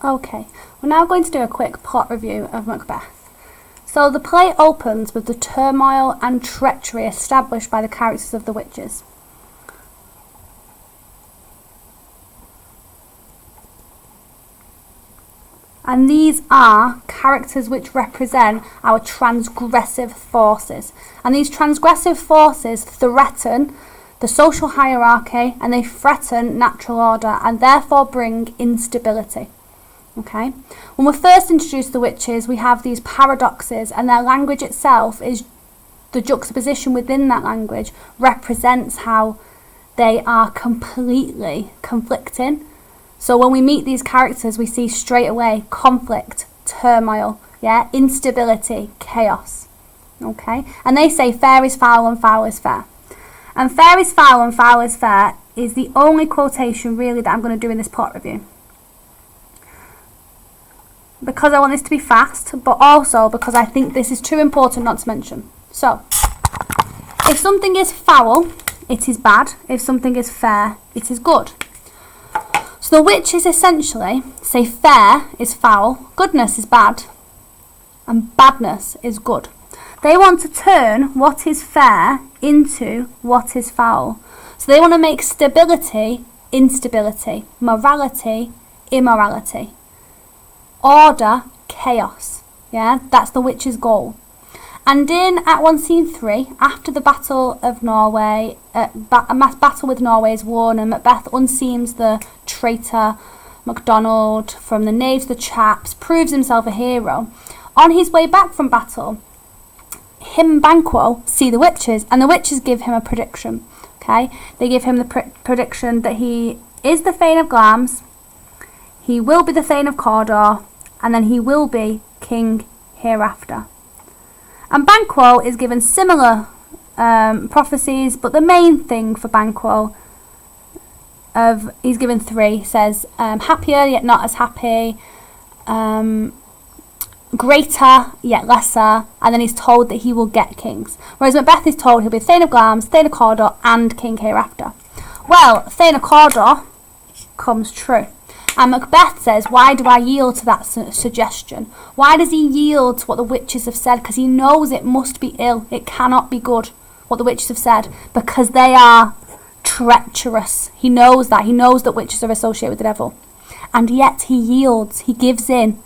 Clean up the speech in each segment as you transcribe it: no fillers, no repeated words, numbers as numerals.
Okay, we're now going to do a quick plot review of Macbeth. So the play opens with the turmoil and treachery established by the characters of the witches. And these are characters which represent our transgressive forces. And these transgressive forces threaten the social hierarchy and they threaten natural order and therefore bring instability. Okay? When we're first introduced to the witches, we have these paradoxes, and their language itself is the juxtaposition within that language represents how they are completely conflicting. So when we meet these characters, we see straight away conflict, turmoil, instability, chaos. Okay? And they say fair is foul and foul is fair. And fair is foul and foul is fair is the only quotation really that I'm going to do in this plot review. Because I want this to be fast, but also because I think this is too important not to mention. So, if something is foul, it is bad. If something is fair, it is good. So the witches essentially say fair is foul, goodness is bad, and badness is good. They want to turn what is fair into what is foul. So they want to make stability instability, morality immorality, order chaos. That's the witch's goal. And in Act 1 Scene 3, after the Battle of Norway, a battle with Norway is won and Macbeth unseams the traitor MacDonald from the knaves, the chaps, proves himself a hero. On his way back from battle, him and Banquo see the witches, and the witches give him a prediction. Okay, they give him the prediction that he is the Thane of Glamis, he will be the Thane of Cawdor, and then he will be king hereafter. And Banquo is given similar prophecies, but the main thing for Banquo, he's given 3, says happier yet not as happy, greater yet lesser, and then he's told that he will get kings. Whereas Macbeth is told he'll be Thane of Glamis, Thane of Cawdor, and king hereafter. Well, Thane of Cawdor comes true. And Macbeth says, why do I yield to that suggestion? Why does he yield to what the witches have said? Because he knows it must be ill. It cannot be good, what the witches have said, because they are treacherous. He knows that. He knows that witches are associated with the devil. And yet he yields. He gives in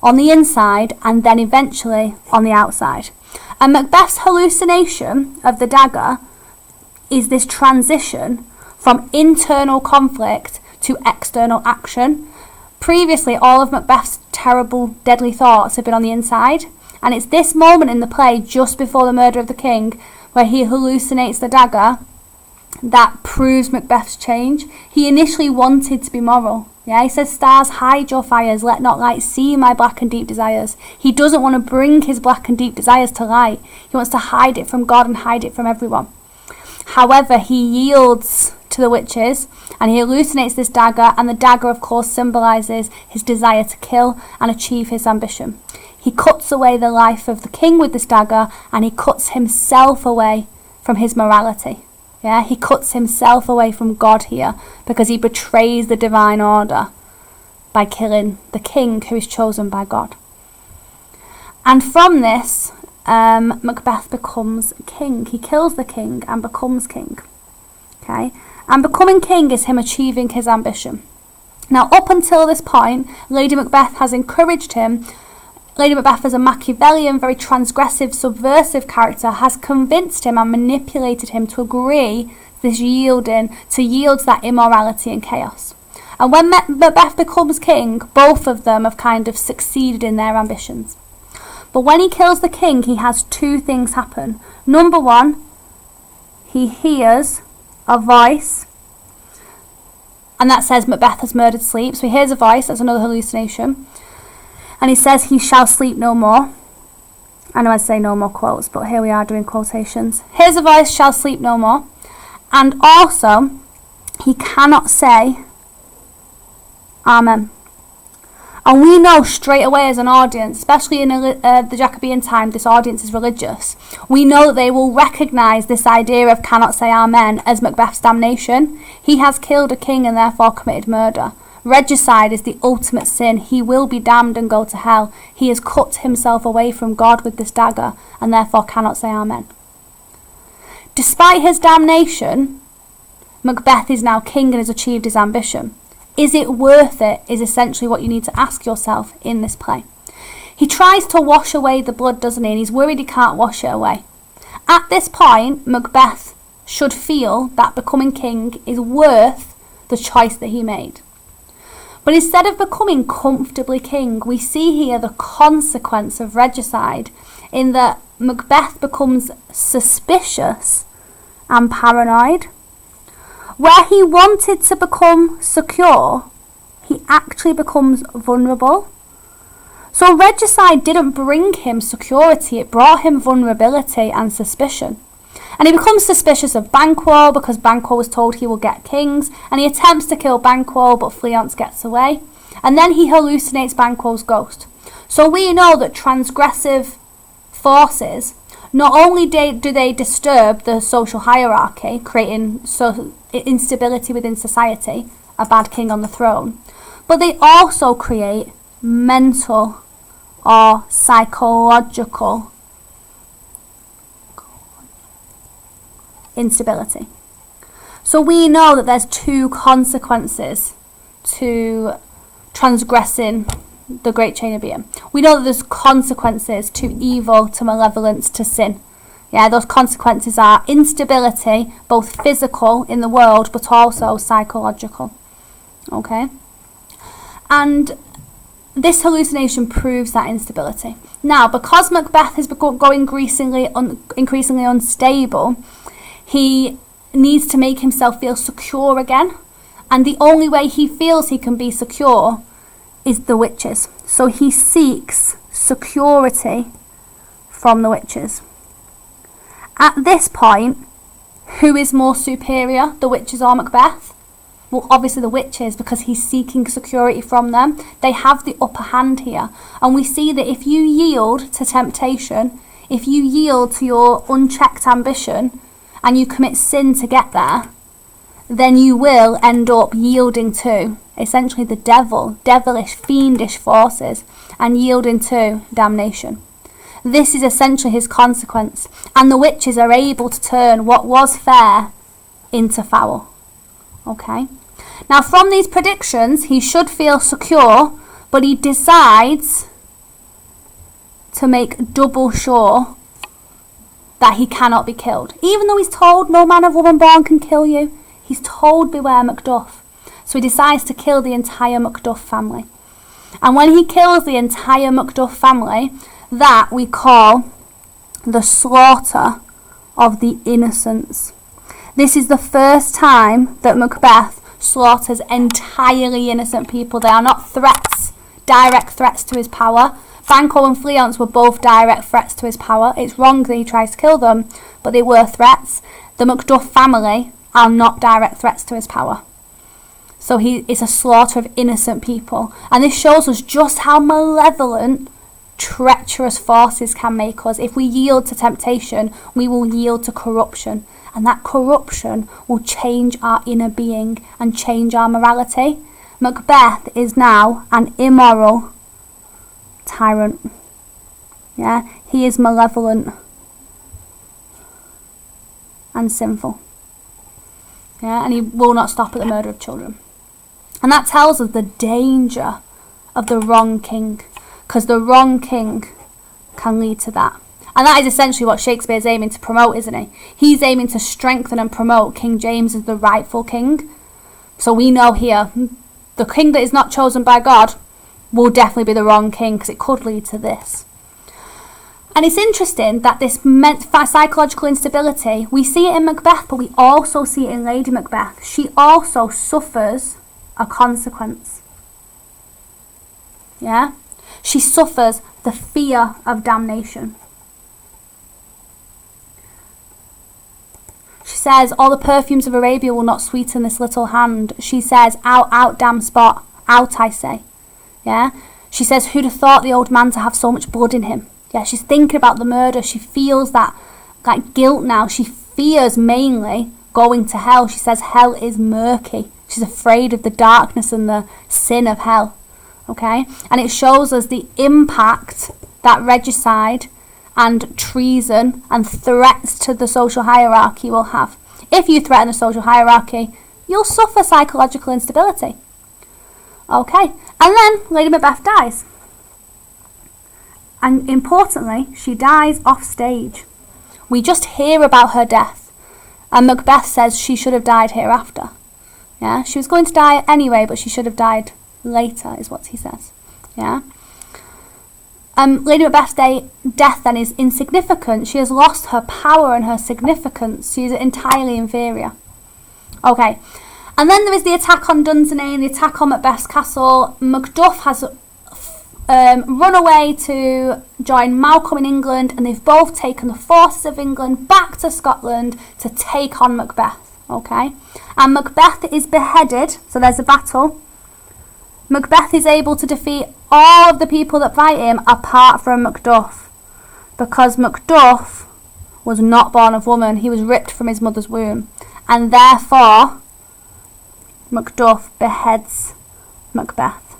on the inside and then eventually on the outside. And Macbeth's hallucination of the dagger is this transition from internal conflict to external action. Previously, all of Macbeth's terrible, deadly thoughts have been on the inside, and it's this moment in the play, just before the murder of the king, where he hallucinates the dagger, that proves Macbeth's change. He initially wanted to be moral. He says, stars, hide your fires, let not light see my black and deep desires. He doesn't want to bring his black and deep desires to light. He wants to hide it from God and hide it from everyone. However, he yields to the witches and he hallucinates this dagger, and the dagger of course symbolises his desire to kill and achieve his ambition. He cuts away the life of the king with this dagger, and he cuts himself away from his morality. He cuts himself away from God here because he betrays the divine order by killing the king who is chosen by God. And from this, Macbeth becomes king. He kills the king and becomes king. Okay? And becoming king is him achieving his ambition. Now, up until this point, Lady Macbeth has encouraged him. Lady Macbeth, as a Machiavellian, very transgressive, subversive character, has convinced him and manipulated him to agree this yielding, to yield to that immorality and chaos. And when Macbeth becomes king, both of them have kind of succeeded in their ambitions. But when he kills the king, he has 2 things happen. Number 1, he hears a voice, and that says Macbeth has murdered sleep. So he hears a voice, that's another hallucination, and he says he shall sleep no more. I know I say no more quotes, but here we are doing quotations. Here's a voice, shall sleep no more. And also, he cannot say Amen. And we know straight away as an audience, especially in the Jacobean time, this audience is religious. We know that they will recognise this idea of cannot say amen as Macbeth's damnation. He has killed a king and therefore committed murder. Regicide is the ultimate sin. He will be damned and go to hell. He has cut himself away from God with this dagger and therefore cannot say amen. Despite his damnation, Macbeth is now king and has achieved his ambition. Is it worth it is essentially what you need to ask yourself in this play. He tries to wash away the blood, doesn't he? And he's worried he can't wash it away. At this point, Macbeth should feel that becoming king is worth the choice that he made. But instead of becoming comfortably king, we see here the consequence of regicide in that Macbeth becomes suspicious and paranoid. Where he wanted to become secure, he actually becomes vulnerable. So regicide didn't bring him security, it brought him vulnerability and suspicion. And he becomes suspicious of Banquo because Banquo was told he will get kings, and he attempts to kill Banquo but Fleance gets away. And then he hallucinates Banquo's ghost. So we know that transgressive forces, not only do they disturb the social hierarchy, creating instability within society, a bad king on the throne, but they also create mental or psychological instability. So we know that there's two consequences to transgressing the great chain of being. We know that there's consequences to evil, to malevolence, to sin. Yeah, those consequences are instability, both physical in the world, but also psychological. Okay? And this hallucination proves that instability. Now, because Macbeth is going increasingly unstable, he needs to make himself feel secure again. And the only way he feels he can be secure is the witches. So he seeks security from the witches. At this point, who is more superior, the witches or Macbeth? Well, obviously the witches, because he's seeking security from them. They have the upper hand here. And we see that if you yield to temptation, if you yield to your unchecked ambition, and you commit sin to get there, then you will end up yielding to essentially the devilish, fiendish forces, and yielding to damnation. This is essentially his consequence, and the witches are able to turn what was fair into foul. Okay? Now, from these predictions, he should feel secure, but he decides to make double sure that he cannot be killed. Even though he's told no man of woman born can kill you, he's told beware Macduff. So he decides to kill the entire Macduff family. And when he kills the entire Macduff family, that we call the slaughter of the innocents. This is the first time that Macbeth slaughters entirely innocent people. They are not threats, direct threats to his power. Banquo and Fleance were both direct threats to his power. It's wrong that he tries to kill them, but they were threats. The Macduff family are not direct threats to his power. So it's a slaughter of innocent people. And this shows us just how malevolent, treacherous forces can make us. If we yield to temptation, we will yield to corruption. And that corruption will change our inner being and change our morality. Macbeth is now an immoral tyrant. Yeah, he is malevolent and sinful. Yeah, and he will not stop at the murder of children. And that tells us the danger of the wrong king, because the wrong king can lead to that. And that is essentially what Shakespeare's aiming to promote, isn't he? He's aiming to strengthen and promote King James as the rightful king. So we know here, the king that is not chosen by God will definitely be the wrong king, because it could lead to this. And it's interesting that this psychological instability, we see it in Macbeth, but we also see it in Lady Macbeth. She also suffers a consequence. Yeah? She suffers the fear of damnation. She says, all the perfumes of Arabia will not sweeten this little hand. She says, out, out, damn spot. Out, I say. Yeah? She says, who'd have thought the old man to have so much blood in him? Yeah, she's thinking about the murder. She feels that guilt now. She fears mainly going to hell. She says hell is murky. She's afraid of the darkness and the sin of hell. Okay? And it shows us the impact that regicide and treason and threats to the social hierarchy will have. If you threaten the social hierarchy, you'll suffer psychological instability. Okay? And then Lady Macbeth dies. And importantly, she dies off stage. We just hear about her death. And Macbeth says she should have died hereafter. Yeah? She was going to die anyway, but she should have died later, is what he says. Yeah? Lady Macbeth's death then is insignificant. She has lost her power and her significance. She is entirely inferior. Okay. And then there is the attack on Dunsinane, the attack on Macbeth's castle. Macduff has run away to join Malcolm in England, and they've both taken the forces of England back to Scotland to take on Macbeth. Okay, and Macbeth is beheaded, so there's a battle. Macbeth is able to defeat all of the people that fight him apart from Macduff, because Macduff was not born of woman. He was ripped from his mother's womb, and therefore Macduff beheads Macbeth.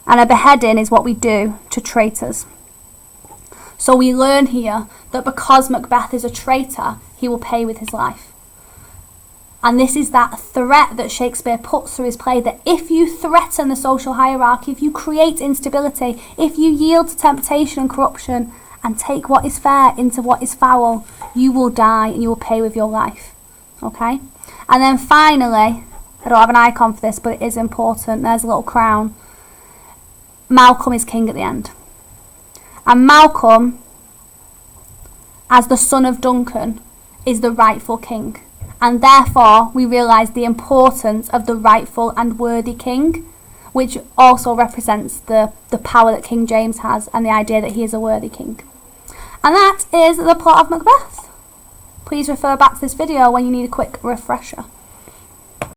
And a beheading is what we do to traitors. So we learn here that because Macbeth is a traitor, he will pay with his life. And this is that threat that Shakespeare puts through his play, that if you threaten the social hierarchy, if you create instability, if you yield to temptation and corruption and take what is fair into what is foul, you will die and you will pay with your life. Okay? And then finally, I don't have an icon for this, but it is important. There's a little crown. Malcolm is king at the end. And Malcolm, as the son of Duncan, is the rightful king. And therefore, we realise the importance of the rightful and worthy king, which also represents the power that King James has and the idea that he is a worthy king. And that is the plot of Macbeth. Please refer back to this video when you need a quick refresher.